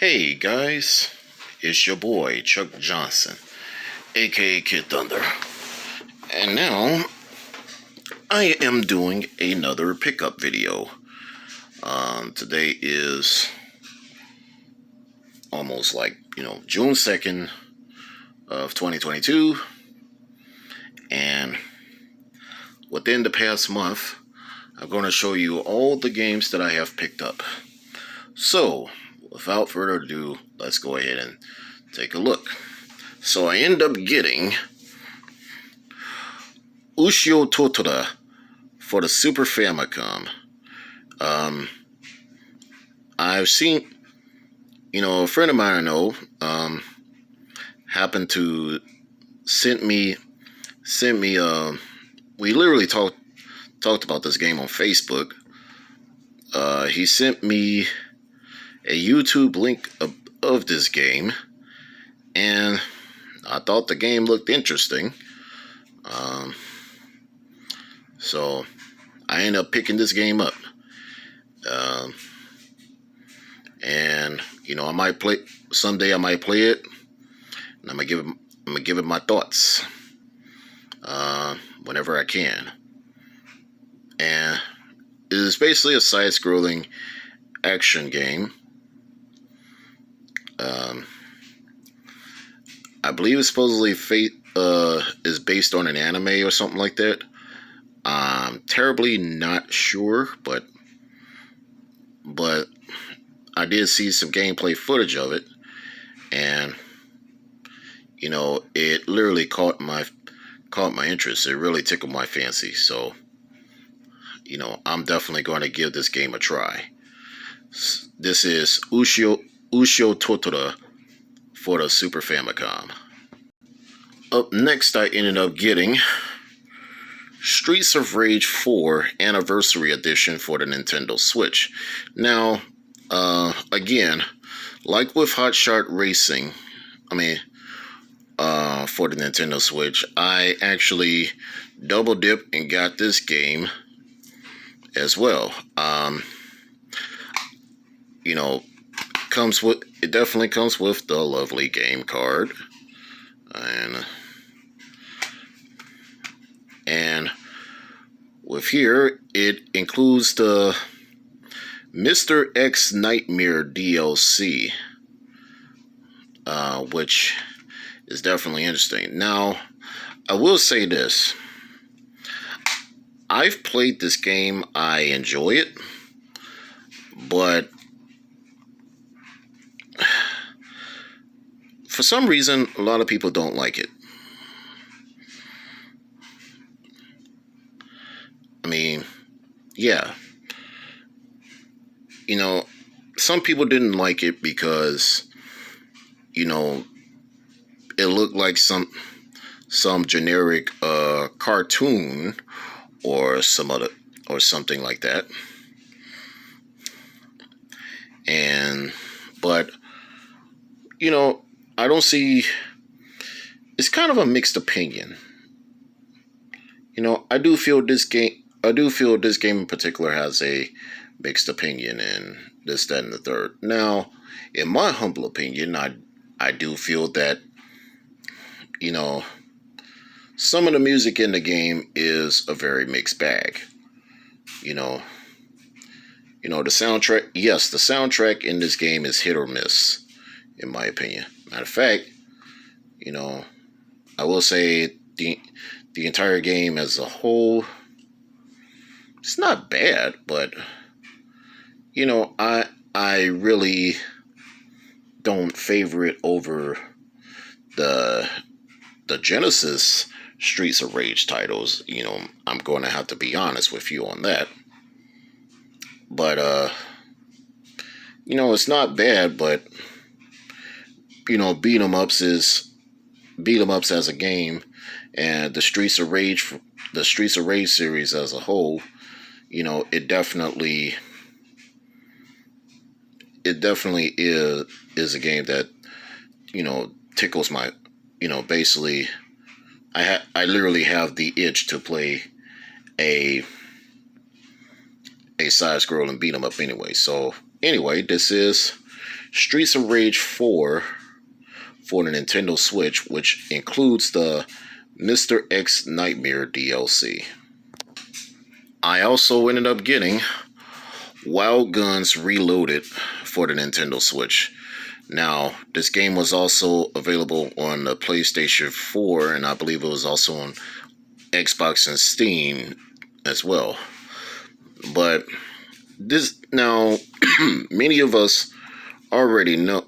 Hey guys, it's your boy Chuck Johnson, a.k.a. Kid Thunder, and now I am doing another pickup video. Today is almost like, June 2nd of 2022, and within the past month, I'm going to show you all the games that I have picked up. So, without further ado, let's go ahead and take a look. So I end up getting Ushio to Tora for the Super Famicom. I've seen, a friend of mine I know happened to send me. We literally talked about this game on Facebook. He sent me a YouTube link of this game, and I thought the game looked interesting. So I ended up picking this game up. And I might play someday. I might play it, and I'm gonna give it my thoughts whenever I can. And it is basically a side-scrolling action game. I believe it's supposedly is based on an anime or something like that. I'm terribly not sure, but I did see some gameplay footage of it, and it literally caught my interest. It really tickled my fancy. So I'm definitely going to give this game a try. This is Ushio to Tora for the Super Famicom. Up next, I ended up getting Streets of Rage 4 Anniversary Edition for the Nintendo Switch. Now, again, like with Hot Shot Racing, for the Nintendo Switch, I actually double dipped and got this game as well. It definitely comes with the lovely game card, and with here it includes the Mr. X Nightmare DLC, which is definitely interesting. Now, I will say this: I've played this game, I enjoy it, but for some reason, a lot of people don't like it. Yeah. Some people didn't like it because, it looked like some generic cartoon or something like that. But I don't see. It's kind of a mixed opinion. I do feel this game in particular has a mixed opinion, and this, that, and the third. Now, in my humble opinion, I do feel that some of the music in the game is a very mixed bag. The soundtrack. Yes, the soundtrack in this game is hit or miss, in my opinion. Matter of fact, I will say the entire game as a whole, it's not bad, but I really don't favor it over the Genesis Streets of Rage titles. I'm going to have to be honest with you on that. But it's not bad, but beat 'em ups as a game, and the Streets of Rage series as a whole, it definitely is a game that tickles my, basically I literally have the itch to play a side scrolling beat 'em up anyway. So anyway, this is Streets of Rage 4 for the Nintendo Switch, which includes the Mr. X Nightmare DLC. I also ended up getting Wild Guns Reloaded for the Nintendo Switch. Now, this game was also available on the PlayStation 4, and I believe it was also on Xbox and Steam as well. But this, now, many of us already know,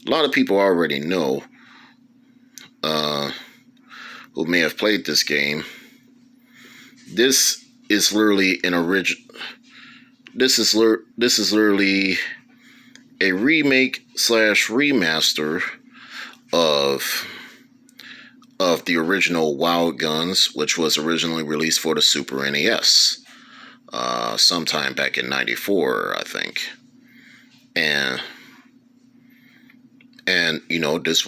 a lot of people already know, who may have played this game. This is literally an original. This is literally a remake / remaster of the original Wild Guns, which was originally released for the Super NES, sometime back in '94, I think. And you know, this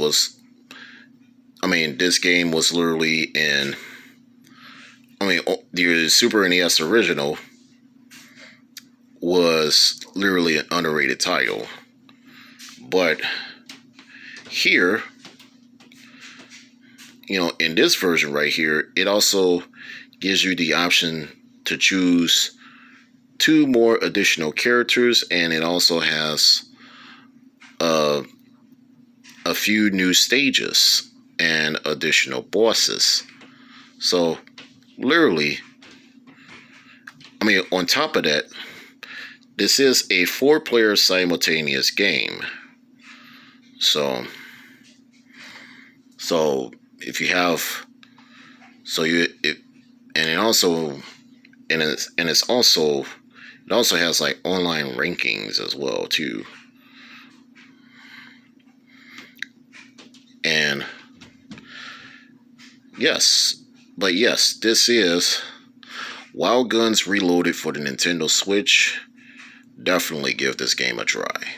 game was literally in. The Super NES original was literally an underrated title. But here, you know, in this version right here, it also gives you the option to choose 2 more additional characters, and it also has a few new stages and additional bosses. So, literally, on top of that, this is a 4-player simultaneous game. So if you have, it also has like online rankings as well too. And yes, this is Wild Guns Reloaded for the Nintendo Switch. Definitely give this game a try.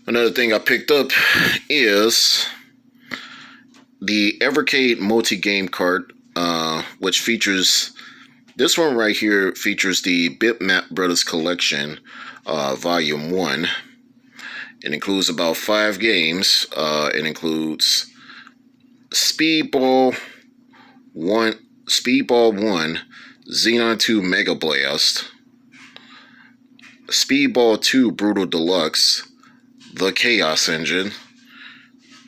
Another thing I picked up is the Evercade multi-game cart, which features, this one right here features the Bitmap Brothers Collection, Volume 1. It includes about 5 games. It includes Speedball 1, Xenon 2 Mega Blast, Speedball 2 Brutal Deluxe, The Chaos Engine,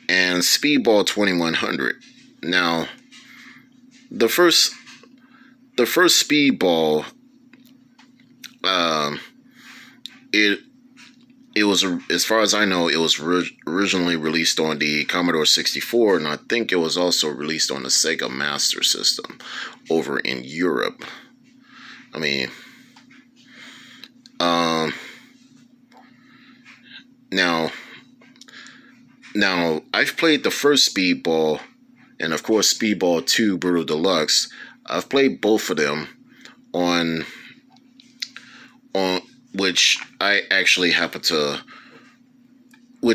and Speedball 2100. Now, the first Speedball, it was, as far as I know, it was originally released on the Commodore 64, and I think it was also released on the Sega Master System over in Europe. Now I've played the first Speedball, and of course Speedball 2 Brutal Deluxe. I've played both of them on which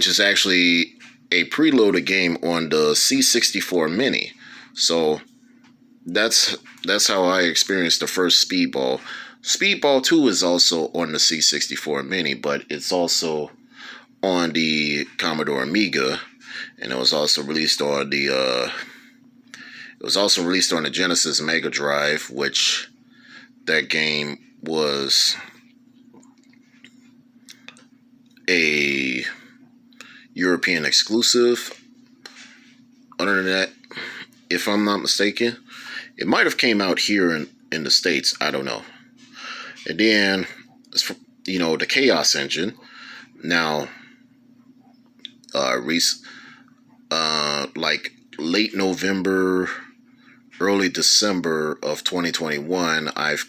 is actually a preloaded game on the C64 Mini. So that's how I experienced the first Speedball. Speedball 2 is also on the C64 Mini, but it's also on the Commodore Amiga, and it was also released on the Genesis Mega Drive, which that game was a European exclusive. Other than that, if I'm not mistaken, it might have came out here in the States. I don't know. And then, the Chaos Engine. Now, like late November, early December of 2021, I've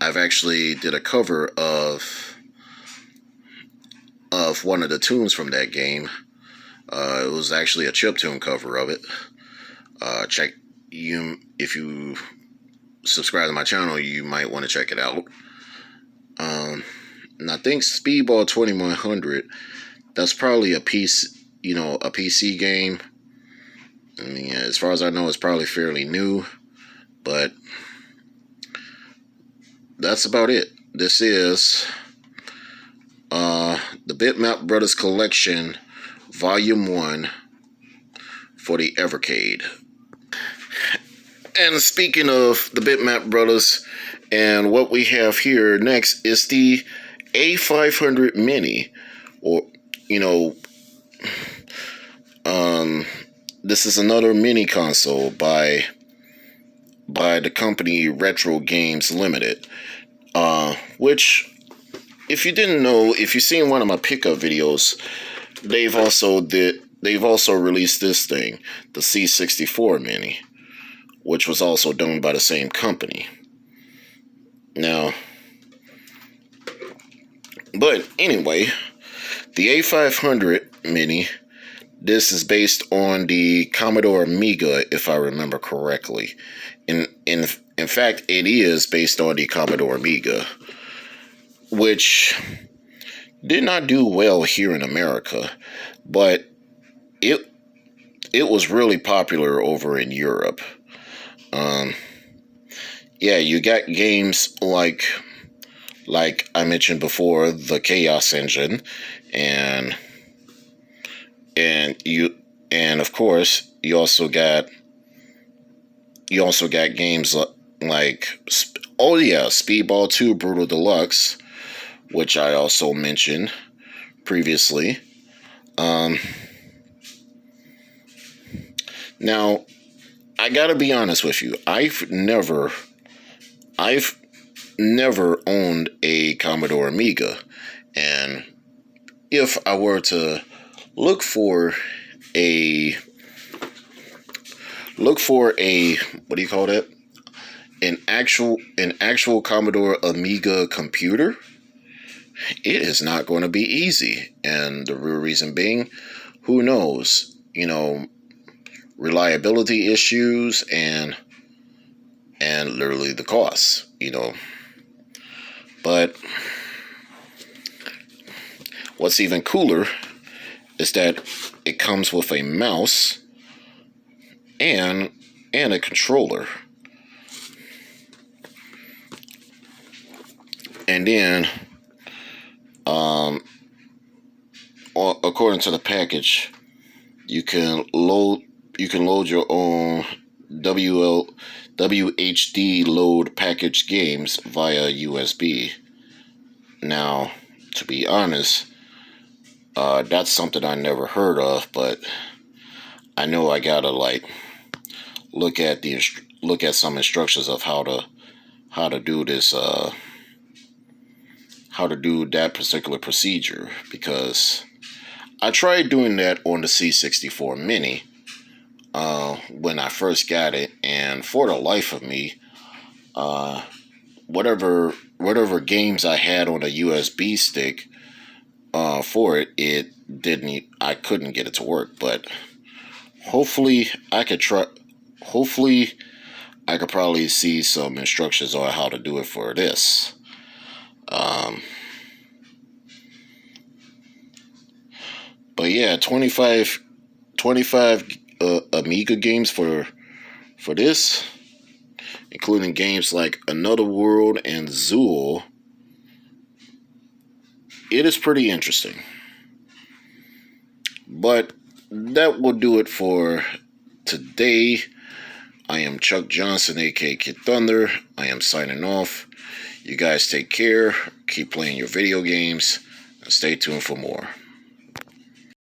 actually did a cover of one of the tunes from that game. It was actually a chiptune cover of it. If you subscribe to my channel, you might want to check it out. And I think Speedball 2100, that's probably a PC game. As far as I know, it's probably fairly new, but that's about it. This is the Bitmap Brothers Collection, Volume 1 for the Evercade. And speaking of the Bitmap Brothers, and what we have here next is the A500 Mini, or, this is another mini console by the company Retro Games Limited, which, if you didn't know, if you've seen one of my pickup videos, they've also released this thing, the C64 Mini, which was also done by the same company. Now, but anyway, the A500 Mini, this is based on the Commodore Amiga, if I remember correctly. In fact, it is based on the Commodore Amiga, which did not do well here in America, but it was really popular over in Europe. Yeah, you got games like I mentioned before, the Chaos Engine, and of course you also got games like Speedball 2 Brutal Deluxe, which I also mentioned previously. Now, I gotta be honest with you, I've never owned a Commodore Amiga, and if I were to look for a what do you call that? An actual Commodore Amiga computer, it is not going to be easy. And the real reason being, who knows, reliability issues and literally the costs, But what's even cooler is that it comes with a mouse and a controller. And then, according to the package, you can load your own WHD load package games via USB. Now, to be honest, that's something I never heard of, but I know I gotta look at some instructions of how to do this, how to do that particular procedure, because I tried doing that on the C64 Mini when I first got it, and for the life of me, whatever games I had on a USB stick for it, I couldn't get it to work. But hopefully I could probably see some instructions on how to do it for this. But yeah, 25 Amiga games for this, including games like Another World and Zool. It is pretty interesting. But that will do it for today. I am Chuck Johnson, a.k.a. Kid Thunder. I am signing off. You guys take care, keep playing your video games, and stay tuned for more.